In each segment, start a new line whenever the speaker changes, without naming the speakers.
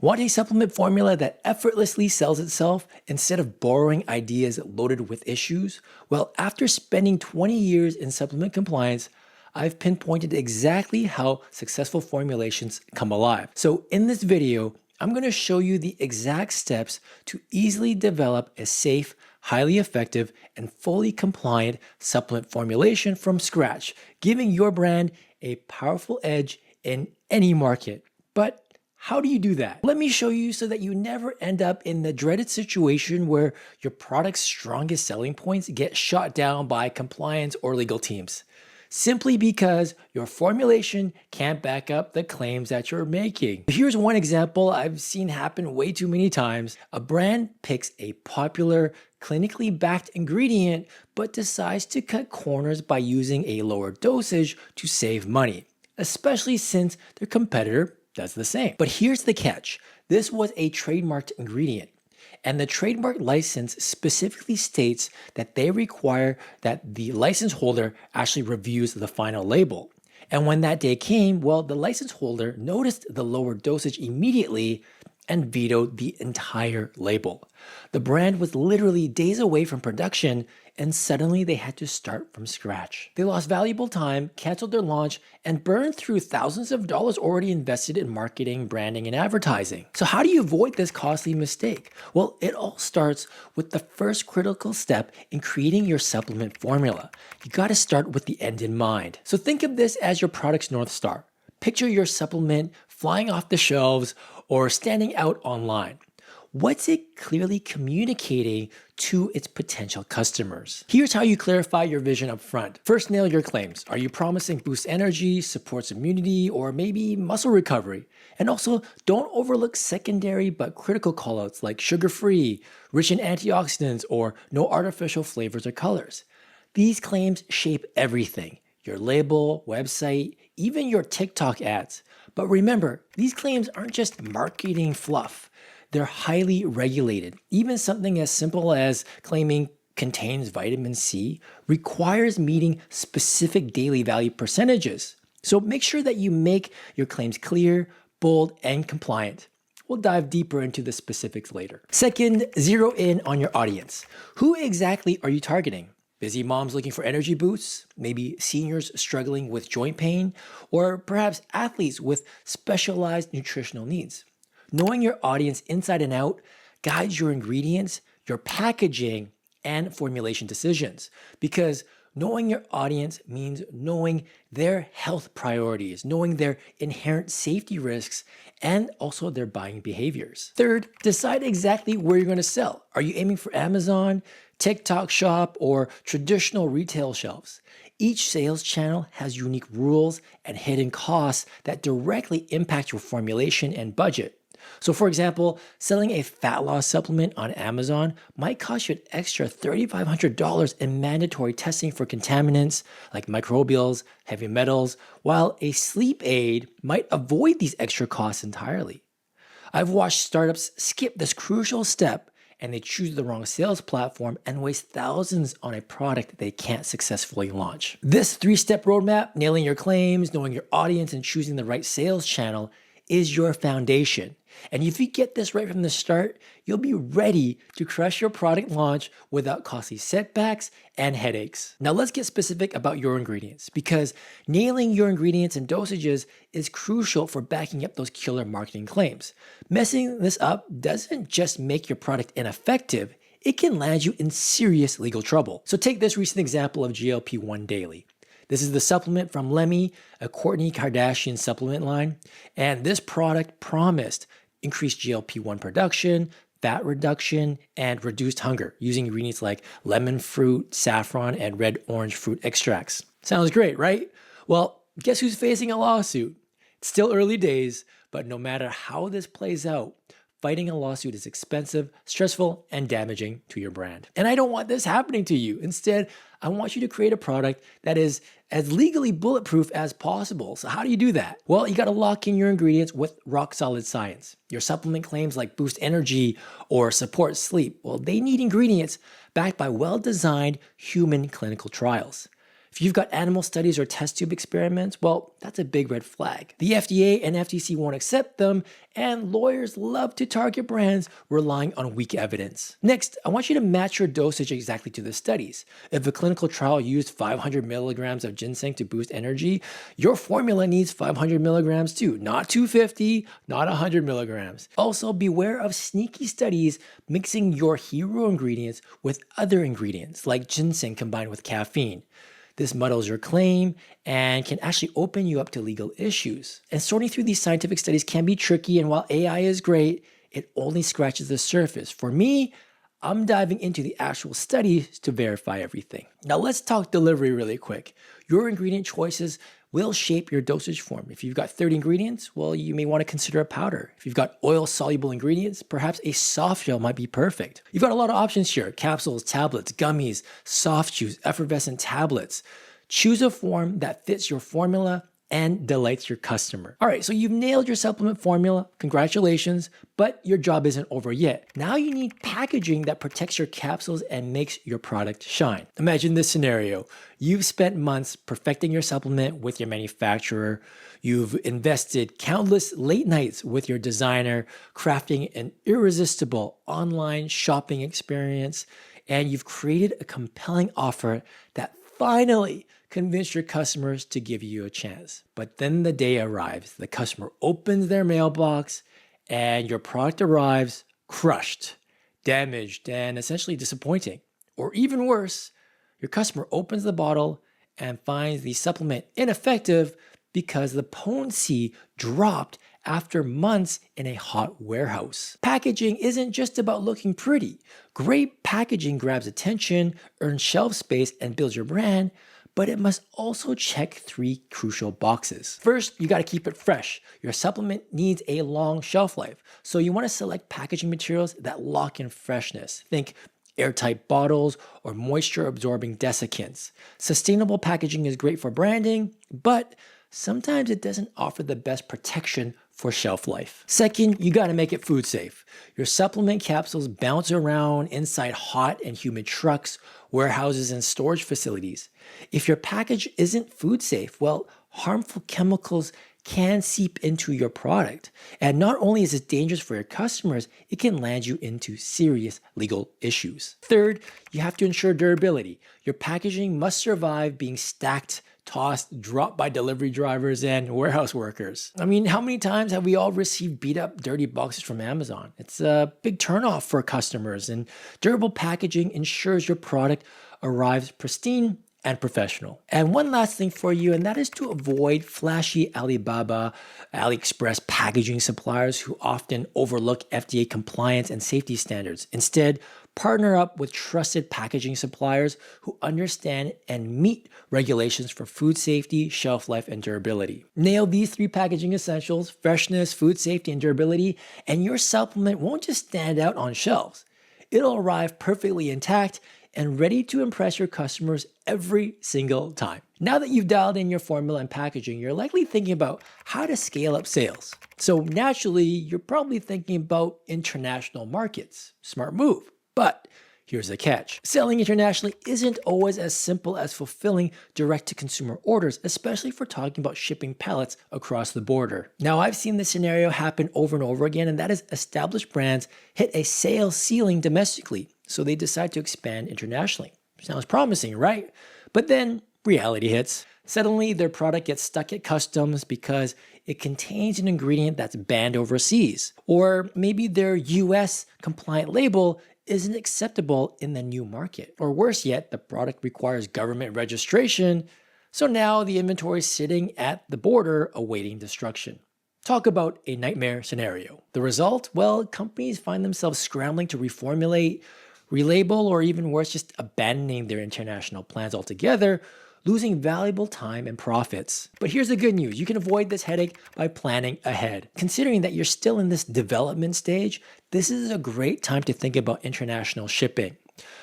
Want a supplement formula that effortlessly sells itself instead of borrowing ideas loaded with issues? Well, after spending 20 years in supplement compliance, I've pinpointed exactly how successful formulations come alive. So in this video, I'm going to show you the exact steps to easily develop a safe, highly effective, and fully compliant supplement formulation from scratch, giving your brand a powerful edge in any market. But how do you do that? Let me show you so that you never end up in the dreaded situation where your product's strongest selling points get shot down by compliance or legal teams, simply because your formulation can't back up the claims that you're making. Here's one example I've seen happen way too many times. A brand picks a popular, clinically backed ingredient, but decides to cut corners by using a lower dosage to save money, especially since their competitor does the same. But here's the catch. This was a trademarked ingredient, and the trademark license specifically states that they require that the license holder actually reviews the final label. And when that day came, well, the license holder noticed the lower dosage immediately and vetoed the entire label. The brand was literally days away from production, and suddenly they had to start from scratch. They lost valuable time, canceled their launch, and burned through thousands of dollars already invested in marketing, branding, and advertising. So how do you avoid this costly mistake? Well, it all starts with the first critical step in creating your supplement formula. You gotta start with the end in mind. So think of this as your product's North Star. Picture your supplement flying off the shelves or standing out online. What's it clearly communicating to its potential customers? Here's how you clarify your vision up front. First, nail your claims. Are you promising boosts energy, supports immunity, or maybe muscle recovery? And also, don't overlook secondary but critical callouts like sugar-free, rich in antioxidants, or no artificial flavors or colors. These claims shape everything: your label, website, even your TikTok ads. But remember, these claims aren't just marketing fluff. They're highly regulated. Even something as simple as claiming contains vitamin C requires meeting specific daily value percentages. So make sure that you make your claims clear, bold, and compliant. We'll dive deeper into the specifics later. Second, zero in on your audience. Who exactly are you targeting? Busy moms looking for energy boosts, maybe seniors struggling with joint pain, or perhaps athletes with specialized nutritional needs. Knowing your audience inside and out guides your ingredients, your packaging, and formulation decisions. Because knowing your audience means knowing their health priorities, knowing their inherent safety risks, and also their buying behaviors. Third, decide exactly where you're going to sell. Are you aiming for Amazon, TikTok Shop, or traditional retail shelves? Each sales channel has unique rules and hidden costs that directly impact your formulation and budget. So for example, selling a fat loss supplement on Amazon might cost you an extra $3,500 in mandatory testing for contaminants like microbials, heavy metals, while a sleep aid might avoid these extra costs entirely. I've watched startups skip this crucial step, and they choose the wrong sales platform and waste thousands on a product they can't successfully launch. This three-step roadmap, nailing your claims, knowing your audience, and choosing the right sales channel, is your foundation. And if you get this right from the start, you'll be ready to crush your product launch without costly setbacks and headaches. Now let's get specific about your ingredients, because nailing your ingredients and dosages is crucial for backing up those killer marketing claims. Messing this up doesn't just make your product ineffective, it can land you in serious legal trouble. So take this recent example of GLP-1 Daily. This is the supplement from Lemmy, a Kourtney Kardashian supplement line, and this product promised increased GLP-1 production, fat reduction, and reduced hunger using ingredients like lemon fruit, saffron, and red orange fruit extracts. Sounds great, right? Well, guess who's facing a lawsuit? It's still early days, but no matter how this plays out, fighting a lawsuit is expensive, stressful, and damaging to your brand. And I don't want this happening to you. Instead, I want you to create a product that is as legally bulletproof as possible. So how do you do that? Well, you got to lock in your ingredients with Rocksolid science. Your supplement claims like boost energy or support sleep, well, they need ingredients backed by well-designed human clinical trials. If you've got animal studies or test tube experiments, well, that's a big red flag. The FDA and FTC won't accept them, and lawyers love to target brands relying on weak evidence. Next, I want you to match your dosage exactly to the studies. If a clinical trial used 500 milligrams of ginseng to boost energy, your formula needs 500 milligrams too, not 250, not 100 milligrams. Also, beware of sneaky studies mixing your hero ingredients with other ingredients, like ginseng combined with caffeine. This muddles your claim and can actually open you up to legal issues. And sorting through these scientific studies can be tricky, and while AI is great, it only scratches the surface. For me, I'm diving into the actual studies to verify everything. Now let's talk delivery really quick. Your ingredient choices will shape your dosage form. If you've got 30 ingredients, well, you may want to consider a powder. If you've got oil-soluble ingredients, perhaps a soft gel might be perfect. You've got a lot of options here: capsules, tablets, gummies, soft chews, effervescent tablets. Choose a form that fits your formula and delights your customer. All right, so you've nailed your supplement formula. Congratulations, but your job isn't over yet. Now you need packaging that protects your capsules and makes your product shine. Imagine this scenario. You've spent months perfecting your supplement with your manufacturer. You've invested countless late nights with your designer, crafting an irresistible online shopping experience, and you've created a compelling offer that finally convince your customers to give you a chance. But then the day arrives. The customer opens their mailbox and your product arrives crushed, damaged, and essentially disappointing. Or even worse, your customer opens the bottle and finds the supplement ineffective because the potency dropped after months in a hot warehouse. Packaging isn't just about looking pretty. Great packaging grabs attention, earns shelf space, and builds your brand, but it must also check 3 crucial boxes. First, you gotta keep it fresh. Your supplement needs a long shelf life, so you wanna select packaging materials that lock in freshness. Think airtight bottles or moisture-absorbing desiccants. Sustainable packaging is great for branding, but sometimes it doesn't offer the best protection for shelf life. Second, you gotta make it food safe. Your supplement capsules bounce around inside hot and humid trucks, warehouses, and storage facilities. If your package isn't food safe, well, harmful chemicals can seep into your product. And not only is it dangerous for your customers, it can land you into serious legal issues. Third, you have to ensure durability. Your packaging must survive being stacked, tossed, dropped by delivery drivers and warehouse workers. I mean, how many times have we all received beat up, dirty boxes from Amazon? It's a big turnoff for customers, and durable packaging ensures your product arrives pristine and professional. And one last thing for you, and that is to avoid flashy Alibaba, AliExpress packaging suppliers who often overlook FDA compliance and safety standards. Instead, partner up with trusted packaging suppliers who understand and meet regulations for food safety, shelf life, and durability. Nail these 3 packaging essentials: freshness, food safety, and durability, and your supplement won't just stand out on shelves. It'll arrive perfectly intact and ready to impress your customers every single time. Now that you've dialed in your formula and packaging, you're likely thinking about how to scale up sales. So naturally, you're probably thinking about international markets. Smart move. But here's the catch. Selling internationally isn't always as simple as fulfilling direct-to-consumer orders, especially if we're talking about shipping pallets across the border. Now, I've seen this scenario happen over and over again, and that is established brands hit a sales ceiling domestically, so they decide to expand internationally. Sounds promising, right? But then reality hits. Suddenly, their product gets stuck at customs because it contains an ingredient that's banned overseas. Or maybe their US compliant label isn't acceptable in the new market. Or worse yet, the product requires government registration, so now the inventory is sitting at the border awaiting destruction. Talk about a nightmare scenario. The result? Well, companies find themselves scrambling to reformulate, relabel, or even worse, just abandoning their international plans altogether, losing valuable time and profits. But here's the good news. You can avoid this headache by planning ahead. Considering that you're still in this development stage, this is a great time to think about international shipping.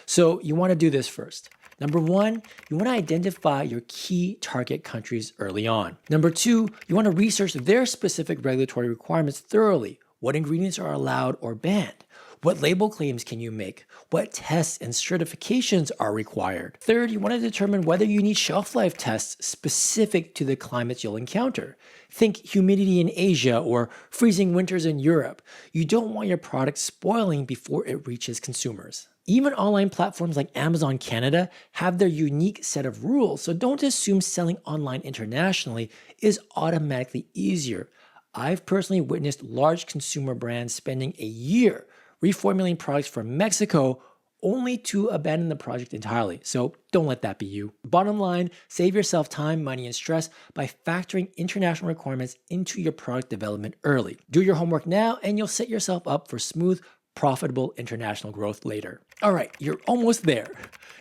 So you want to do this first. Number 1, you want to identify your key target countries early on. Number 2, you want to research their specific regulatory requirements thoroughly. What ingredients are allowed or banned? What label claims can you make? What tests and certifications are required? Third, you want to determine whether you need shelf life tests specific to the climates you'll encounter. Think humidity in Asia or freezing winters in Europe. You don't want your product spoiling before it reaches consumers. Even online platforms like Amazon Canada have their unique set of rules, so don't assume selling online internationally is automatically easier. I've personally witnessed large consumer brands spending a year reformulating products for Mexico only to abandon the project entirely. So don't let that be you. Bottom line, save yourself time, money, and stress by factoring international requirements into your product development early. Do your homework now and you'll set yourself up for smooth, profitable international growth later. All right, you're almost there.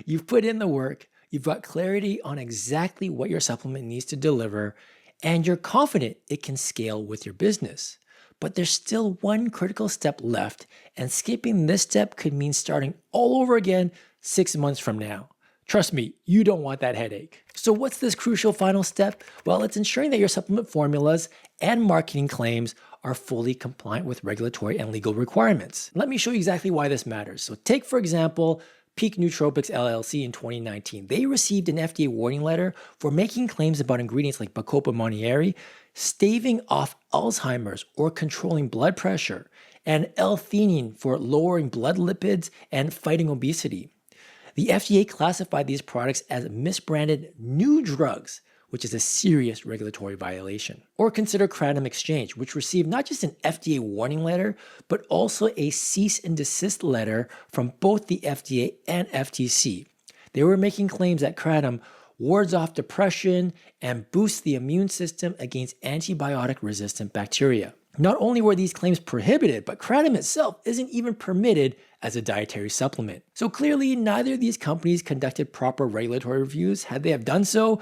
You've put in the work, you've got clarity on exactly what your supplement needs to deliver, and you're confident it can scale with your business. But there's still one critical step left, and skipping this step could mean starting all over again 6 months from now. Trust me, you don't want that headache. So what's this crucial final step? Well, it's ensuring that your supplement formulas and marketing claims are fully compliant with regulatory and legal requirements. Let me show you exactly why this matters. So take, for example, Peak Nootropics LLC in 2019. They received an FDA warning letter for making claims about ingredients like Bacopa monnieri, staving off Alzheimer's or controlling blood pressure, and L-theanine for lowering blood lipids and fighting obesity. The FDA classified these products as misbranded new drugs, which is a serious regulatory violation. Or consider Kratom Exchange, which received not just an FDA warning letter, but also a cease and desist letter from both the FDA and FTC. They were making claims that Kratom wards off depression and boosts the immune system against antibiotic-resistant bacteria. Not only were these claims prohibited, but Kratom itself isn't even permitted as a dietary supplement. So clearly, neither of these companies conducted proper regulatory reviews. Had they have done so,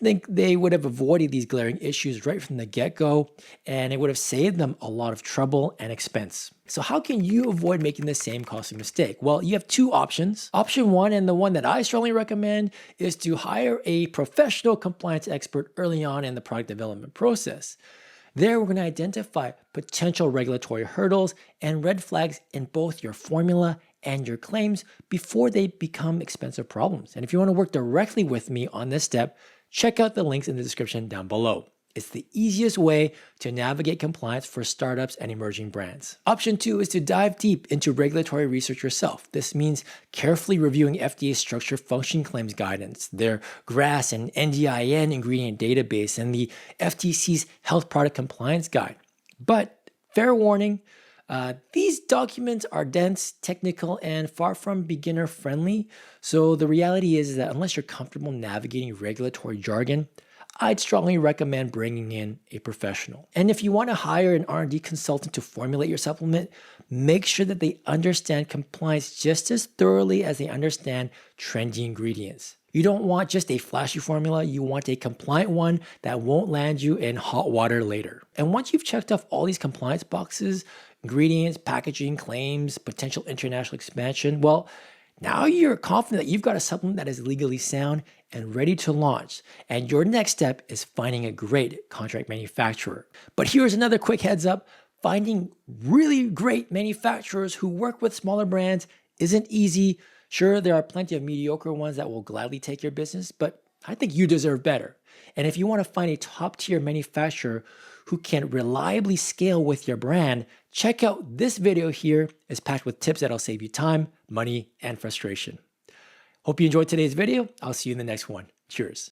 I think they would have avoided these glaring issues right from the get-go, and it would have saved them a lot of trouble and expense. So how can you avoid making the same costly mistake? Well, you have two options. Option one, and the one that I strongly recommend, is to hire a professional compliance expert early on in the product development process. There, we're going to identify potential regulatory hurdles and red flags in both your formula and your claims before they become expensive problems. And if you want to work directly with me on this step, check out the links in the description down below. It's the easiest way to navigate compliance for startups and emerging brands. Option two is to dive deep into regulatory research yourself. This means carefully reviewing FDA's structure function claims guidance, their GRAS and NDIN ingredient database, and the FTC's health product compliance guide. But fair warning, these documents are dense, technical, and far from beginner friendly. So the reality is that unless you're comfortable navigating regulatory jargon, I'd strongly recommend bringing in a professional. And if you want to hire an R&D consultant to formulate your supplement, make sure that they understand compliance just as thoroughly as they understand trendy ingredients. You don't want just a flashy formula, you want a compliant one that won't land you in hot water later. And once you've checked off all these compliance boxes, ingredients, packaging, claims, potential international expansion, well, now you're confident that you've got a supplement that is legally sound and ready to launch. And your next step is finding a great contract manufacturer. But here's another quick heads up. Finding really great manufacturers who work with smaller brands isn't easy. Sure, there are plenty of mediocre ones that will gladly take your business, but I think you deserve better. And if you want to find a top-tier manufacturer who can reliably scale with your brand, check out this video here. It's packed with tips that'll save you time, money, and frustration. Hope you enjoyed today's video. I'll see you in the next one. Cheers.